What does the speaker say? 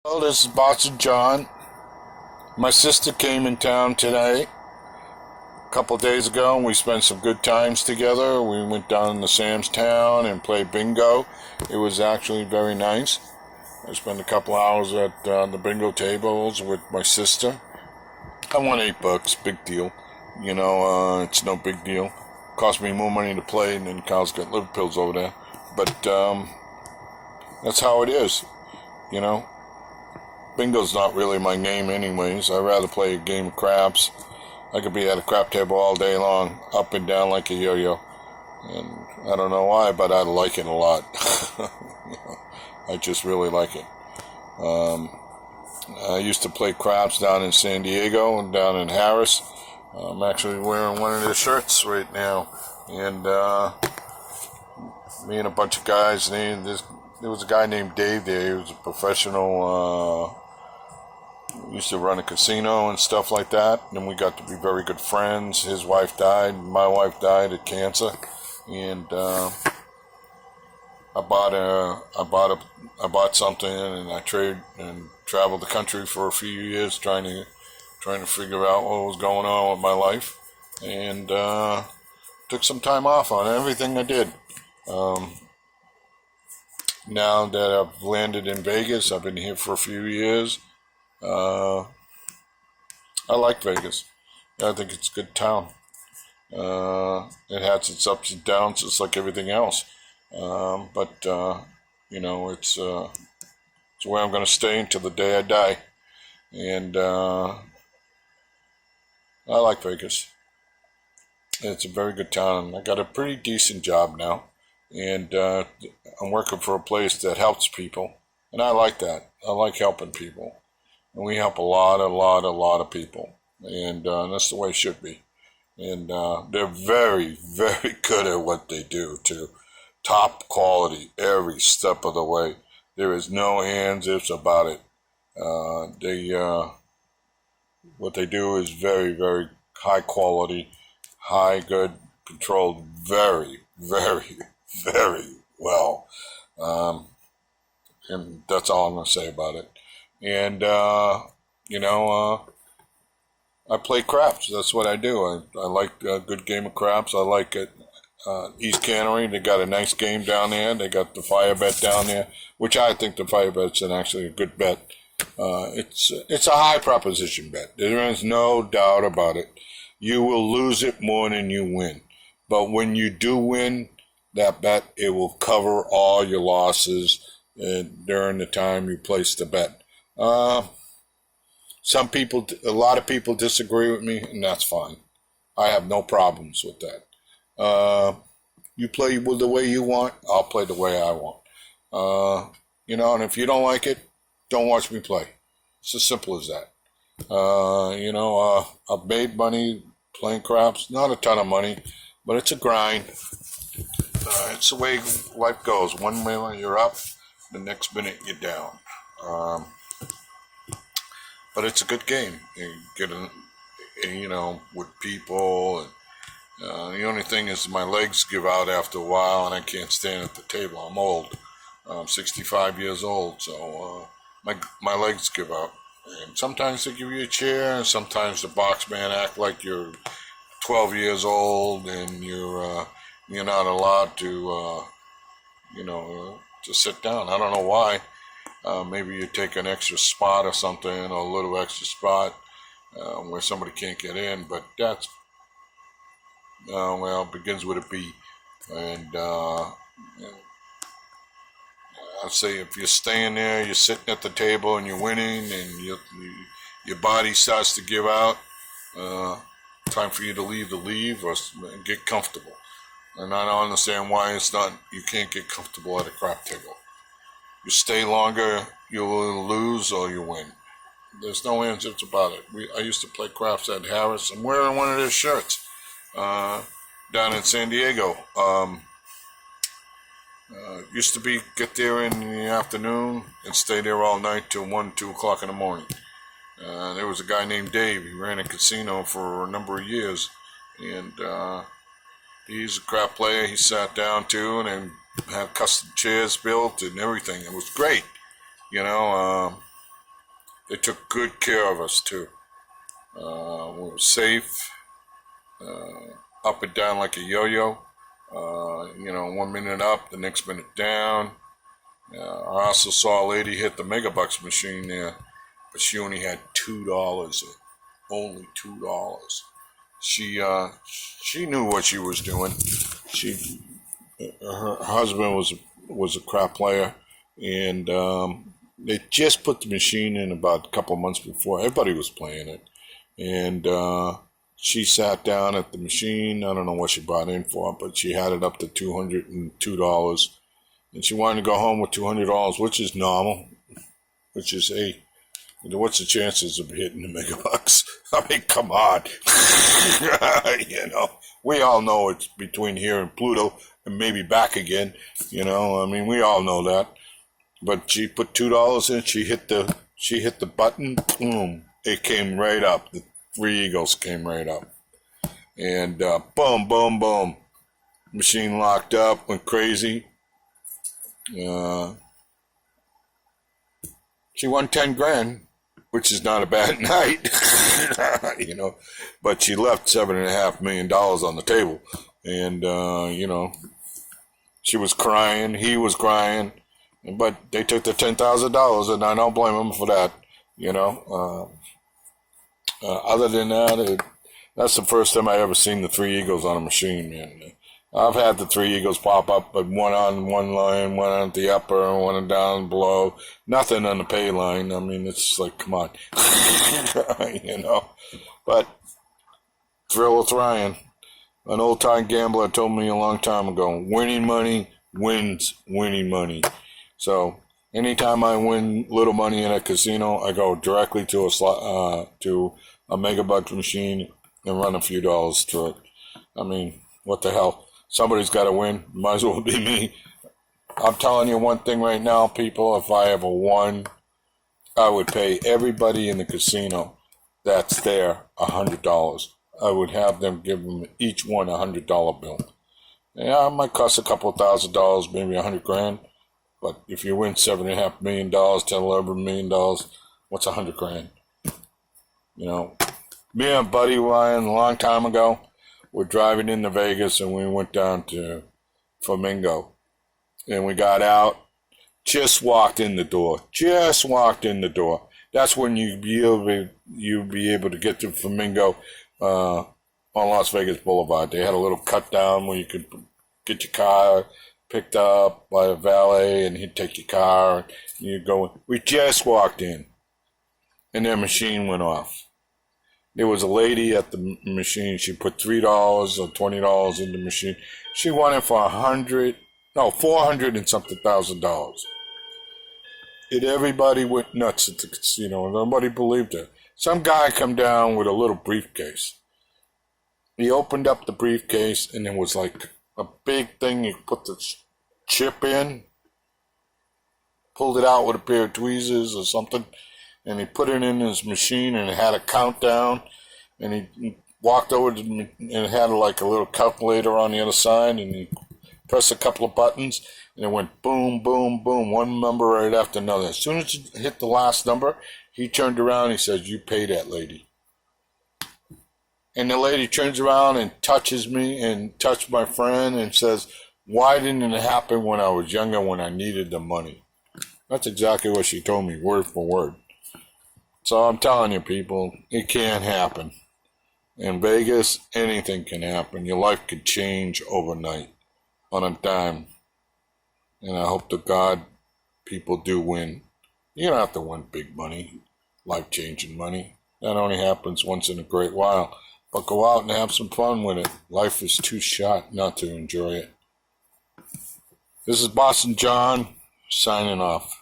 Hello, this is Boxer John. My sister came in town today, a couple of days ago, and we spent some good times together. We went down to Sam's Town and played bingo. It was actually very nice. I spent a couple hours at the bingo tables with my sister. I won $8, big deal. It's no big deal. Cost me more money to play, and then Kyle's got liver pills over there. But that's how it is, you know. Bingo's not really my game anyways. I'd rather play a game of craps. I could be at a crap table all day long, up and down like a yo-yo. And I don't know why, but I like it a lot. I just really like it. I used to play craps down in San Diego and down in Harris. I'm actually wearing one of their shirts right now. And me and a bunch of guys, there was a guy named Dave there. He was a professional, used to run a casino and stuff like that. And we got to be very good friends. His wife died. My wife died of cancer. And I bought something, and I traveled the country for a few years trying to figure out what was going on with my life. And took some time off on everything I did. Now that I've landed in Vegas, I've been here for a few years. I like Vegas. I think it's a good town. It has its ups and downs, just like everything else. But it's where I'm going to stay until the day I die. And I like Vegas. It's a very good town. I got a pretty decent job now. And I'm working for a place that helps people. And I like that. I like helping people. And we help a lot of people. And that's the way it should be. And they're very, very good at what they do, too. Top quality every step of the way. There is no ands-ifs about it. What they do is very, very high quality, high, good, controlled, very, very, very well. And that's all I'm going to say about it. And, I play craps. That's what I do. I like a good game of craps. I like it. East Cannery, they got a nice game down there. They got the fire bet down there, which I think the fire bet's actually a good bet. It's a high proposition bet. There is no doubt about it. You will lose it more than you win. But when you do win that bet, it will cover all your losses during the time you place the bet. A lot of people disagree with me, and that's fine. I have no problems with that. You play with the way you want, I'll play the way I want. And if you don't like it, don't watch me play. It's as simple as that. I've made money playing craps, not a ton of money, but it's a grind. It's the way life goes. One minute you're up, the next minute you're down. But it's a good game. You get with people. And, the only thing is my legs give out after a while, and I can't stand at the table. I'm old. I'm 65 years old, so my legs give out. And sometimes they give you a chair, and sometimes the box man act like you're 12 years old, and you're not allowed to to sit down. I don't know why. Maybe you take an extra spot or something, or a little extra spot where somebody can't get in, but that's, it begins with a B. And I'd say if you're staying there, you're sitting at the table and you're winning, and your body starts to give out, time for you to leave or get comfortable. And I don't understand why you can't get comfortable at a crap table. You stay longer, you'll lose or you win. There's no ands ifs about it. I used to play craps at Harris. I'm wearing one of their shirts down in San Diego. Used to get there in the afternoon and stay there all night till 1, 2 o'clock in the morning. There was a guy named Dave. He ran a casino for a number of years. And he's a crap player. He sat down too, and had custom chairs built and everything. It was great. They took good care of us too. We were safe, up and down like a yo-yo. 1 minute up, the next minute down. I also saw a lady hit the Megabucks machine there, but she only had $2. Only $2. She knew what she was doing. Her husband was a crap player, and they just put the machine in about a couple months before. Everybody was playing it, and she sat down at the machine. I don't know what she brought in for, but she had it up to $202, and she wanted to go home with $200, which is normal. Which is, hey, what's the chances of hitting the Megabucks? I mean, come on. We all know it's between here and Pluto and maybe back again. I mean, we all know that. But she put $2 in, she hit the button, boom, it came right up. The 3 Eagles came right up. And boom, boom, boom. Machine locked up, went crazy. She won 10 grand, which is not a bad night, but she left $7.5 million on the table. And, she was crying, he was crying, but they took the $10,000, and I don't blame them for that, Other than that, that's the first time I ever seen the 3 Eagles on a machine, man. I've had the 3 Eagles pop up, but one on one line, one on the upper, one down below. Nothing on the pay line. I mean, it's like, come on. But thrill with Ryan. An old-time gambler told me a long time ago, winning money wins winning money. So anytime I win little money in a casino, I go directly to a Megabucks machine and run a few dollars through it. I mean, what the hell? Somebody's got to win. Might as well be me. I'm telling you one thing right now, people. If I ever won, I would pay everybody in the casino that's there $100. I would have them give them each one $100 bill. Yeah, it might cost a couple $1,000, maybe $100 grand. But if you win $7.5 million, $10-11 million, what's $100 grand? Me and Buddy Ryan a long time ago. We're driving into Vegas, and we went down to Flamingo. And we got out, just walked in the door. That's when you'd be able to get to Flamingo on Las Vegas Boulevard. They had a little cut down where you could get your car picked up by a valet, and he'd take your car, and you'd go. We just walked in, and their machine went off. There was a lady at the machine. She put $3 or $20 in the machine. She won it for $400 and something thousand. And everybody went nuts at the casino. Nobody believed her. Some guy come down with a little briefcase. He opened up the briefcase, and it was like a big thing. You put the chip in, pulled it out with a pair of tweezers or something, and he put it in his machine, and it had a countdown, and he walked over to me, and it had like a little calculator on the other side, and he pressed a couple of buttons, and it went boom, boom, boom, one number right after another. As soon as it hit the last number, he turned around and he says, "You pay that lady." And the lady turns around and touches me and touched my friend and says, "Why didn't it happen when I was younger, when I needed the money?" That's exactly what she told me, word for word. So I'm telling you, people, it can happen. In Vegas, anything can happen. Your life could change overnight, on a dime. And I hope to God people do win. You don't have to win big money, life-changing money. That only happens once in a great while. But go out and have some fun with it. Life is too short not to enjoy it. This is Boston John, signing off.